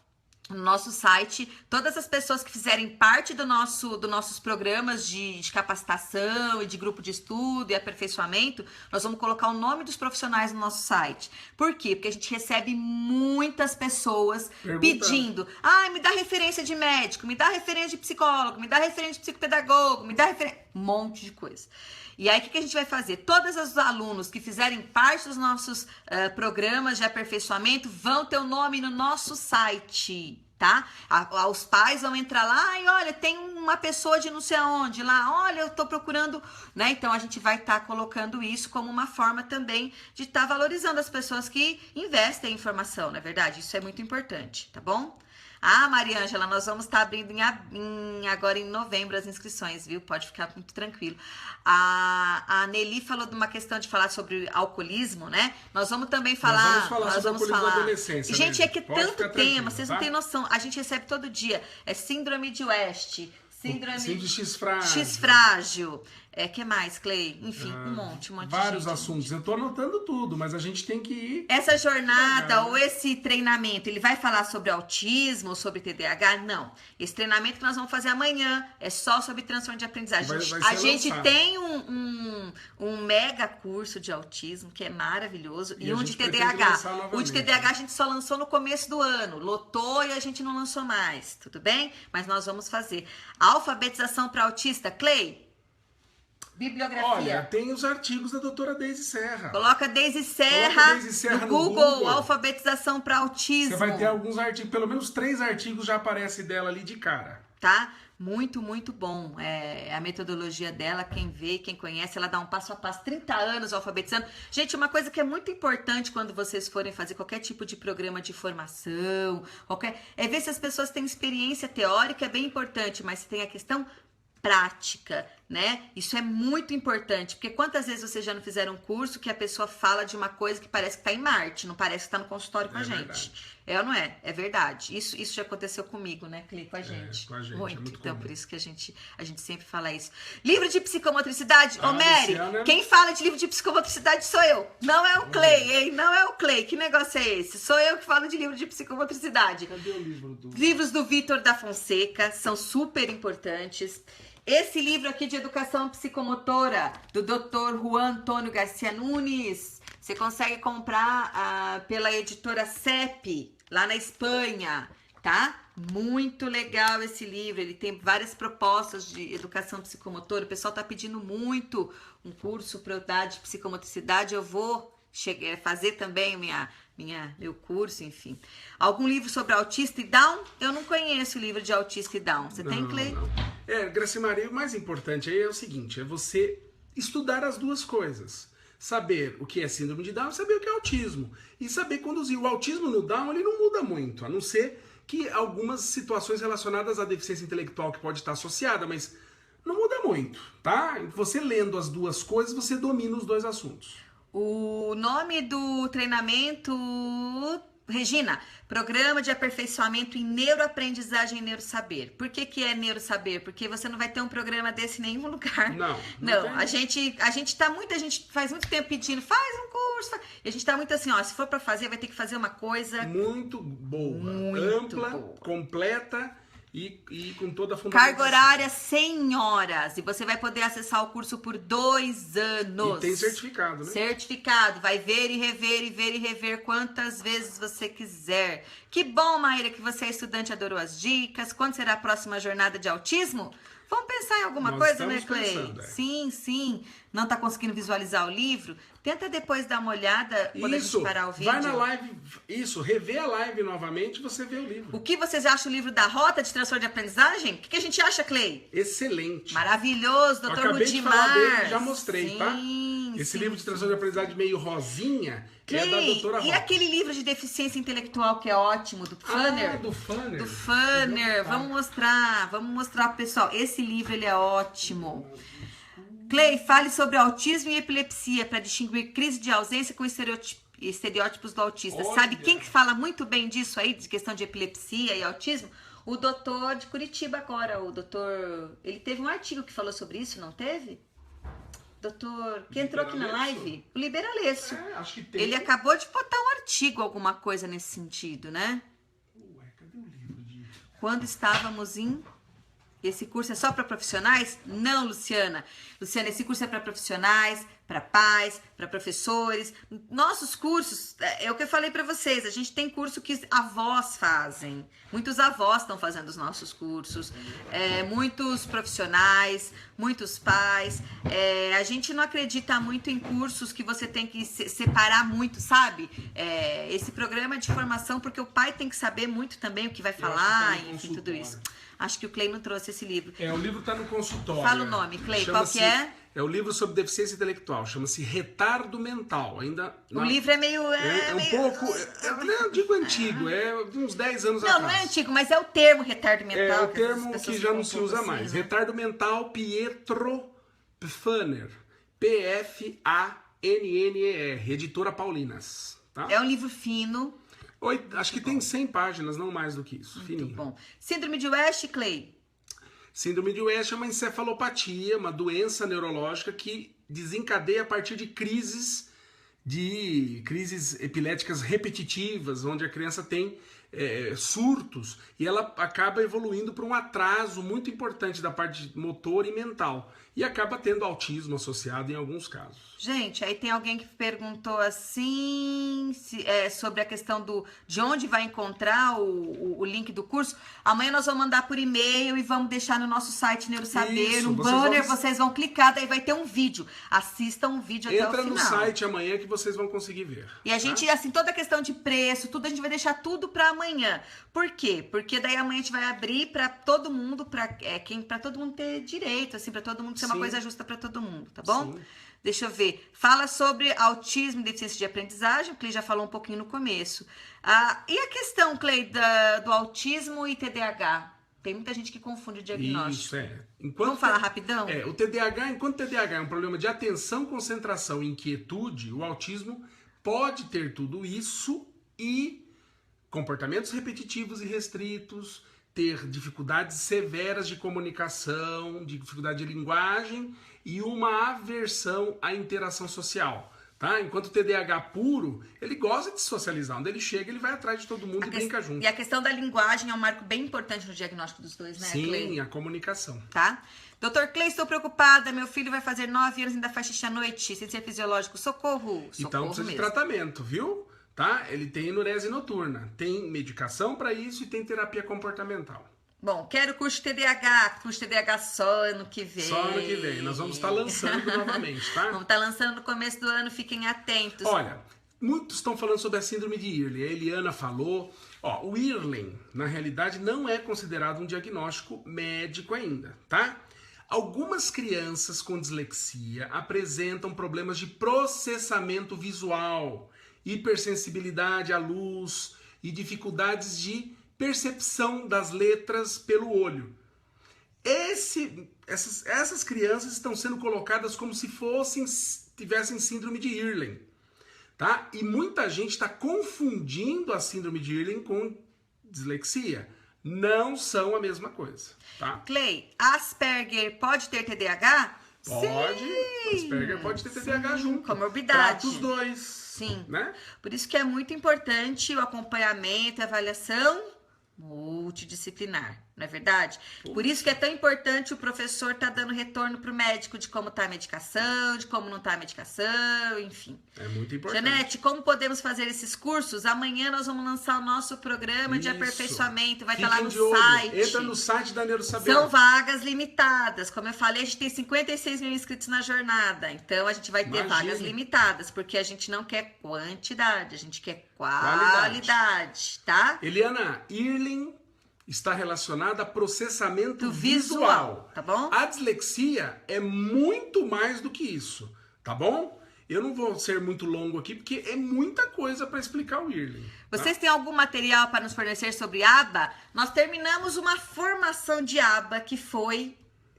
No nosso site, todas as pessoas que fizerem parte dos nossos programas de capacitação e de grupo de estudo e aperfeiçoamento, nós vamos colocar o nome dos profissionais no nosso site. Por quê? Porque a gente recebe muitas pessoas pedindo: me dá referência de médico, me dá referência de psicólogo, me dá referência de psicopedagogo, me dá referência... Um monte de coisa. E aí, o que a gente vai fazer? Todos os alunos que fizerem parte dos nossos programas de aperfeiçoamento vão ter o nome no nosso site, tá? Os pais vão entrar lá e olha, tem uma pessoa de não sei aonde lá, olha, eu tô procurando, né? Então, a gente vai estar colocando isso como uma forma também de estar valorizando as pessoas que investem em informação, não é verdade? Isso é muito importante, tá bom? Maria Ângela, nós vamos estar abrindo agora em novembro as inscrições, viu? Pode ficar muito tranquilo. A Nelly falou de uma questão de falar sobre alcoolismo, né? Nós vamos também falar... Nós vamos falar sobre a adolescência. E, gente, tanto tema, vocês não têm noção. A gente recebe todo dia. Síndrome de West, síndrome de X-frágil. X-frágil. Que mais, Clay? Enfim, um monte vários de gente. assuntos. Eu tô anotando tudo, mas a gente tem que ir... Essa jornada ou esse treinamento, ele vai falar sobre autismo ou sobre TDAH? Não. Esse treinamento que nós vamos fazer amanhã é só sobre transtorno de aprendizagem. A gente tem um mega curso de autismo, que é maravilhoso, e um de TDAH. O de TDAH a gente só lançou no começo do ano. Lotou e a gente não lançou mais, tudo bem? Mas nós vamos fazer. Alfabetização para autista, Clay? Bibliografia. Olha, tem os artigos da doutora Daisy Serra. Coloca Daisy Serra no Google, alfabetização para autismo. Você vai ter alguns artigos, pelo menos 3 artigos já aparece dela ali de cara. Tá? Muito, muito bom. A metodologia dela, quem vê, quem conhece, ela dá um passo a passo, 30 anos alfabetizando. Gente, uma coisa que é muito importante quando vocês forem fazer qualquer tipo de programa de formação, é ver se as pessoas têm experiência teórica, é bem importante, mas se tem a questão prática, né? Isso é muito importante, porque quantas vezes vocês já não fizeram um curso que a pessoa fala de uma coisa que parece que está em Marte, não parece que está no consultório com a gente. Verdade. É ou não é? É verdade. Isso já aconteceu comigo, né, Clê? Com a gente. Com a gente, muito. é muito Então, comum. por isso que a gente sempre fala isso. Livro de psicomotricidade. Ô, Mary, Luciana... quem fala de livro de psicomotricidade sou eu. Não é o Clay, hein? Não é o Clay. Que negócio é esse? Sou eu que falo de livro de psicomotricidade. Cadê o livro do... Livros do Vitor da Fonseca são super importantes. Esse livro aqui de educação psicomotora, do Dr. Juan Antônio Garcia Nunes, você consegue comprar pela editora CEP, lá na Espanha, tá? Muito legal esse livro, ele tem várias propostas de educação psicomotora. O pessoal tá pedindo muito um curso para eu dar de psicomotricidade, eu vou fazer também meu curso, enfim. Algum livro sobre autista e Down? Eu não conheço o livro de autista e Down. Você tem, Clay? Não. Graci Maria, o mais importante aí é o seguinte, é você estudar as duas coisas. Saber o que é síndrome de Down, saber o que é autismo. E saber conduzir. O autismo no Down, ele não muda muito, a não ser que algumas situações relacionadas à deficiência intelectual que pode estar associada, mas não muda muito, tá? Você lendo as duas coisas, você domina os dois assuntos. O nome do treinamento, Regina, Programa de Aperfeiçoamento em Neuroaprendizagem e Neurosaber. Por que é neurosaber? Porque você não vai ter um programa desse em nenhum lugar. Não. A gente faz muito tempo pedindo, faz um curso. E a gente tá muito assim, ó, se for para fazer, vai ter que fazer uma coisa muito boa, ampla, completa. E com toda a fundamentação. Carga horária 100 horas. E você vai poder acessar o curso por 2 anos. E tem certificado, né? Certificado. Vai ver e rever quantas vezes você quiser. Que bom, Maíra, que você é estudante, adorou as dicas. Quando será a próxima jornada de autismo? Vamos pensar em alguma coisa, né, Clay? Sim. Não tá conseguindo visualizar o livro? Tenta depois dar uma olhada quando a gente parar o vídeo. Vai na live, rever a live novamente e você vê o livro. O que vocês acham do livro da Rota de Transtorno de Aprendizagem? O que a gente acha, Clay? Excelente. Maravilhoso, Dr. Rudimar. Acabei de falar dele, já mostrei, tá? Esse livro de transtorno de aprendizagem meio rosinha é da doutora Rota. E aquele livro de deficiência intelectual que é ótimo, do Fanner? Do Fanner. Do Fanner. Vamos mostrar pro pessoal. Esse livro, ele é ótimo. Clay, fale sobre autismo e epilepsia para distinguir crise de ausência com estereótipos do autista. Olha. Sabe quem que fala muito bem disso aí, de questão de epilepsia e autismo? O doutor de Curitiba agora, o doutor... Ele teve um artigo que falou sobre isso, não teve? Doutor, que entrou aqui na live? O Liberalesso. Acho que tem. Ele acabou de botar um artigo, alguma coisa nesse sentido, né? Ué, cadê o livro de... Quando estávamos em... Esse curso é só para profissionais? Não, Luciana. Luciana, esse curso é para profissionais, para pais, para professores. Nossos cursos, é o que eu falei para vocês, a gente tem curso que avós fazem. Muitos avós estão fazendo os nossos cursos. Muitos profissionais, muitos pais. A gente não acredita muito em cursos que você tem que separar muito, sabe? Esse programa é de formação porque o pai tem que saber muito também o que vai falar, enfim, tudo isso. Acho que o Clay não trouxe esse livro. O livro está no consultório. Fala o nome, Clay, qual que é? É o livro sobre deficiência intelectual, chama-se Retardo Mental. O livro é meio... pouco... Eu digo antigo, de uns 10 anos atrás. Não é antigo, mas é o termo retardo mental. É o termo que já não se usa assim, mais. Né? Retardo mental, Pietro Pfanner. P-F-A-N-N-E-R, editora Paulinas. Tá? É um livro fino. Acho que tem 100 páginas, não mais do que isso. Muito fininho. Bom. Síndrome de West, Clay? Síndrome de West é uma encefalopatia, uma doença neurológica que desencadeia a partir de crises epiléticas repetitivas, onde a criança tem surtos e ela acaba evoluindo para um atraso muito importante da parte motor e mental e acaba tendo autismo associado em alguns casos. Gente, aí tem alguém que perguntou assim sobre a questão de onde vai encontrar o link do curso. Amanhã nós vamos mandar por e-mail e vamos deixar no nosso site Neurosaber, no banner, vocês vão clicar, daí vai ter um vídeo. Assistam um vídeo até o final. Entra no site amanhã que vocês vão conseguir ver. E a gente, assim, toda a questão de preço, tudo, a gente vai deixar tudo para amanhã. Por quê? Porque daí amanhã a gente vai abrir para todo mundo, para todo mundo ter direito, assim, para todo mundo ser uma coisa justa para todo mundo, tá bom? Sim. Deixa eu ver. Fala sobre autismo e deficiência de aprendizagem, o Clay já falou um pouquinho no começo. E a questão, Clay, do autismo e TDAH? Tem muita gente que confunde o diagnóstico. Isso, Vamos falar rapidão? O TDAH, enquanto o TDAH é um problema de atenção, concentração e inquietude, o autismo pode ter tudo isso e comportamentos repetitivos e restritos, ter dificuldades severas de comunicação, dificuldade de linguagem e uma aversão à interação social. Tá? Enquanto o TDAH puro, ele gosta de socializar. Onde ele chega, ele vai atrás de todo mundo e brinca junto. E a questão da linguagem é um marco bem importante no diagnóstico dos dois, né, Clay? Sim, a comunicação. Tá? Doutor Clay, estou preocupada. Meu filho vai fazer 9 anos e ainda faz xixi à noite. Sem ser fisiológico. Socorro. Então precisa de tratamento, viu? Tá? Ele tem enurese noturna. Tem medicação para isso e tem terapia comportamental. Bom, quero curso TDAH só ano que vem. Só ano que vem. Nós vamos estar lançando novamente, tá? Vamos estar lançando no começo do ano, fiquem atentos. Olha, muitos estão falando sobre a síndrome de Irlen. A Eliana falou. O Irlen, na realidade, não é considerado um diagnóstico médico ainda, tá? Algumas crianças com dislexia apresentam problemas de processamento visual, hipersensibilidade à luz e dificuldades de percepção das letras pelo olho. Essas crianças estão sendo colocadas como se tivessem síndrome de Irlen, tá? E muita gente está confundindo a síndrome de Irlen com dislexia. Não são a mesma coisa, tá? Clay, Asperger pode ter TDAH? Pode. Sim. Asperger pode ter TDAH junto. Comorbidade. Trata os dois. Sim. Né? Por isso que é muito importante o acompanhamento e avaliação multidisciplinar, não é verdade? Por isso que é tão importante o professor estar dando retorno para o médico de como está a medicação, de como não está a medicação, enfim. É muito importante. Janete, como podemos fazer esses cursos? Amanhã nós vamos lançar o nosso programa de aperfeiçoamento, vai estar lá no site. Entra no site da Neurosaber. São vagas limitadas. Como eu falei, a gente tem 56 mil inscritos na jornada, então a gente vai ter vagas limitadas, porque a gente não quer quantidade, a gente quer qualidade, tá? Eliana, Irlen está relacionada a processamento visual, tá bom? A dislexia é muito mais do que isso, tá bom? Eu não vou ser muito longo aqui, porque é muita coisa para explicar o Irlen. Vocês têm algum material para nos fornecer sobre aba? Nós terminamos uma formação de aba que foi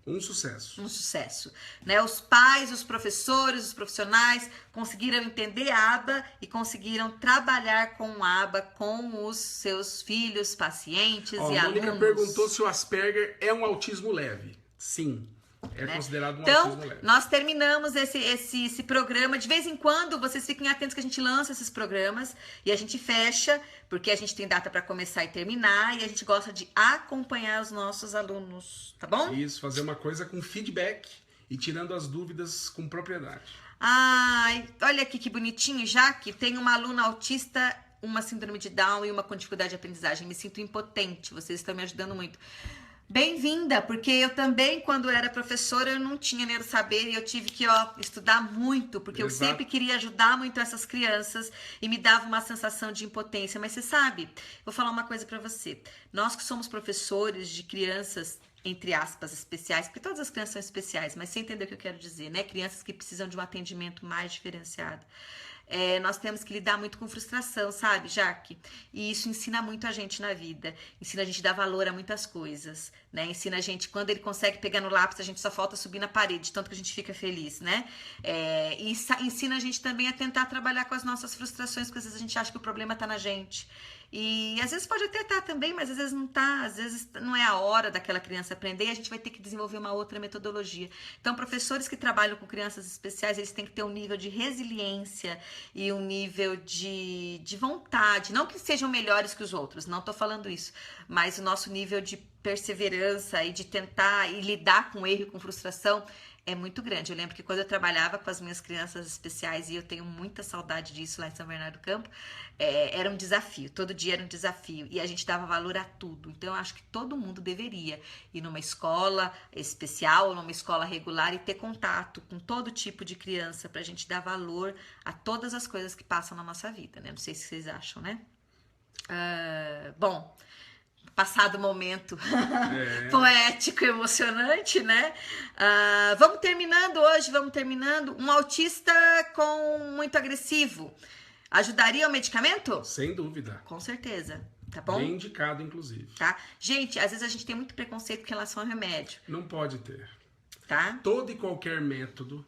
um sucesso. Um sucesso, né? Os pais, os professores, os profissionais conseguiram entender a aba e conseguiram trabalhar com a aba com os seus filhos, pacientes e alunos. A Mônica perguntou se o Asperger é um autismo leve. Sim. É considerado um autismo leve. Então, nós terminamos esse programa. De vez em quando, vocês fiquem atentos que a gente lança esses programas e a gente fecha, porque a gente tem data para começar e terminar e a gente gosta de acompanhar os nossos alunos, tá bom? Isso, fazer uma coisa com feedback e tirando as dúvidas com propriedade. Ai, olha aqui que bonitinho, Jaque. Tem uma aluna autista, uma síndrome de Down e uma com dificuldade de aprendizagem. Me sinto impotente, vocês estão me ajudando muito. Bem-vinda, porque eu também, quando era professora, eu não tinha Neurosaber e eu tive que estudar muito, porque eu sempre queria ajudar muito essas crianças e me dava uma sensação de impotência. Mas você sabe, vou falar uma coisa pra você. Nós que somos professores de crianças, entre aspas, especiais, porque todas as crianças são especiais, mas você entendeu o que eu quero dizer, né? Crianças que precisam de um atendimento mais diferenciado. Nós temos que lidar muito com frustração, sabe, Jaque? E isso ensina muito a gente na vida. Ensina a gente a dar valor a muitas coisas, né? Ensina a gente, quando ele consegue pegar no lápis, a gente só falta subir na parede, tanto que a gente fica feliz, né? E ensina a gente também a tentar trabalhar com as nossas frustrações, porque às vezes a gente acha que o problema tá na gente. E às vezes pode até estar também, mas às vezes não tá, às vezes não é a hora daquela criança aprender e a gente vai ter que desenvolver uma outra metodologia. Então, professores que trabalham com crianças especiais, eles têm que ter um nível de resiliência e um nível de vontade, não que sejam melhores que os outros, não tô falando isso, mas o nosso nível de perseverança e de tentar e lidar com erro e com frustração é muito grande. Eu lembro que quando eu trabalhava com as minhas crianças especiais, e eu tenho muita saudade disso lá em São Bernardo do Campo, era um desafio, todo dia era um desafio, e a gente dava valor a tudo. Então, eu acho que todo mundo deveria ir numa escola especial ou numa escola regular e ter contato com todo tipo de criança pra gente dar valor a todas as coisas que passam na nossa vida, né? Não sei se vocês acham, né? Bom, passado o momento poético e emocionante, né? Vamos terminando hoje, Um autista muito agressivo, ajudaria o medicamento? Sem dúvida. Com certeza. tá bom? Bem indicado, inclusive. Tá? Gente, às vezes a gente tem muito preconceito com relação ao remédio, Não pode ter. tá? Todo e qualquer método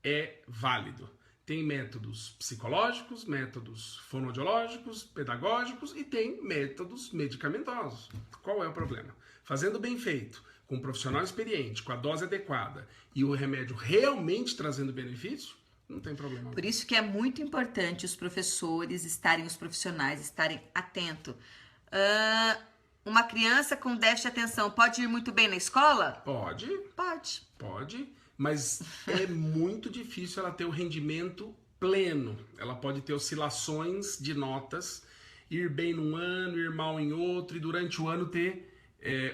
é válido. Tem métodos psicológicos, métodos fonoaudiológicos, pedagógicos e tem métodos medicamentosos. Qual é o problema? Fazendo bem feito, com um profissional experiente, com a dose adequada e o remédio realmente trazendo benefício, não tem problema. Por isso que é muito importante os professores os profissionais estarem atentos. Uma criança com déficit de atenção pode ir muito bem na escola? Pode, Pode. mas é muito difícil ela ter o rendimento pleno. Ela pode ter oscilações de notas, ir bem num ano, ir mal em outro, e durante o ano ter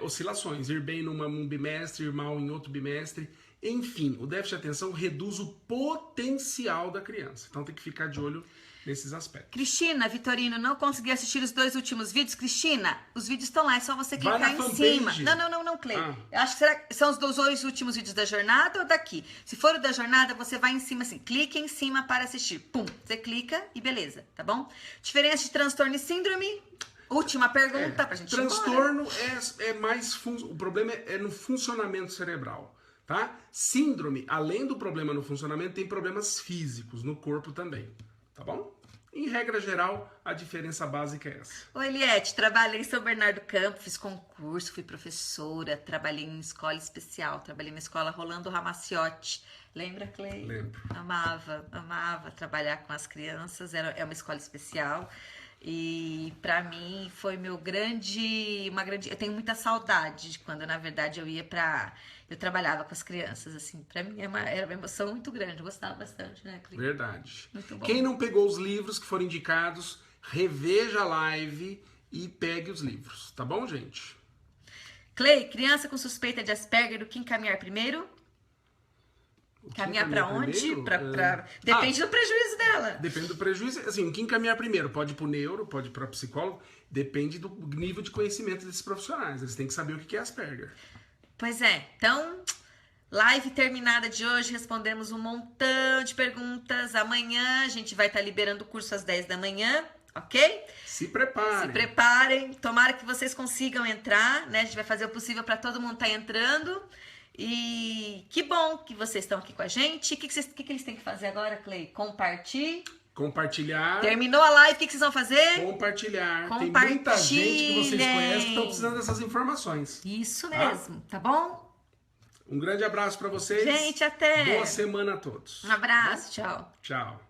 oscilações, ir bem num bimestre, ir mal em outro bimestre. Enfim, o déficit de atenção reduz o potencial da criança. Então tem que ficar de olho nesses aspectos. Cristina, Vitorino, não consegui assistir os 2 últimos vídeos. Cristina, os vídeos estão lá, é só você Vai clicar na em fanpage. cima. Não, Clay. Ah. Eu acho que será que são os 2 últimos vídeos da jornada ou daqui? Se for o da jornada, você vai em cima assim, clique em cima para assistir. Pum, você clica e beleza, tá bom? Diferença de transtorno e síndrome. Última pergunta pra gente ir embora. Transtorno é mais... O problema é no funcionamento cerebral, tá? Síndrome, além do problema no funcionamento, tem problemas físicos no corpo também, tá bom? Em regra geral, a diferença básica é essa. Oi, Eliette, trabalhei em São Bernardo do Campo, fiz concurso, fui professora, trabalhei em escola especial, trabalhei na escola Rolando Ramaciotti. Lembra, Clay? Lembro. Amava trabalhar com as crianças, é uma escola especial. E pra mim foi uma grande... Eu tenho muita saudade de quando, na verdade, eu trabalhava com as crianças, assim. Pra mim era uma emoção muito grande, eu gostava bastante, né, Cris? Verdade. Muito bom. Quem não pegou os livros que foram indicados, reveja a live e pegue os livros, tá bom, gente? Clay, criança com suspeita de Asperger, do que encaminhar primeiro? Caminhar pra onde? Depende do prejuízo dela. Depende do prejuízo. Assim, quem caminhar primeiro? Pode ir pro neuro, pode ir pra psicólogo. Depende do nível de conhecimento desses profissionais. Eles têm que saber o que é Asperger. Pois é. Então, live terminada de hoje. Respondemos um montão de perguntas. Amanhã a gente vai estar liberando o curso às 10 da manhã. Ok? Se preparem. Se preparem. Tomara que vocês consigam entrar, né? A gente vai fazer o possível para todo mundo estar entrando. E que bom que vocês estão aqui com a gente. O que eles têm que fazer agora, Clay? Compartilhar. Terminou a live, o que vocês vão fazer? Compartilhar. Tem muita gente que vocês conhecem que estão precisando dessas informações. Isso mesmo, tá bom? Um grande abraço para vocês. Gente, até. Boa semana a todos. Um abraço, tchau. Tchau.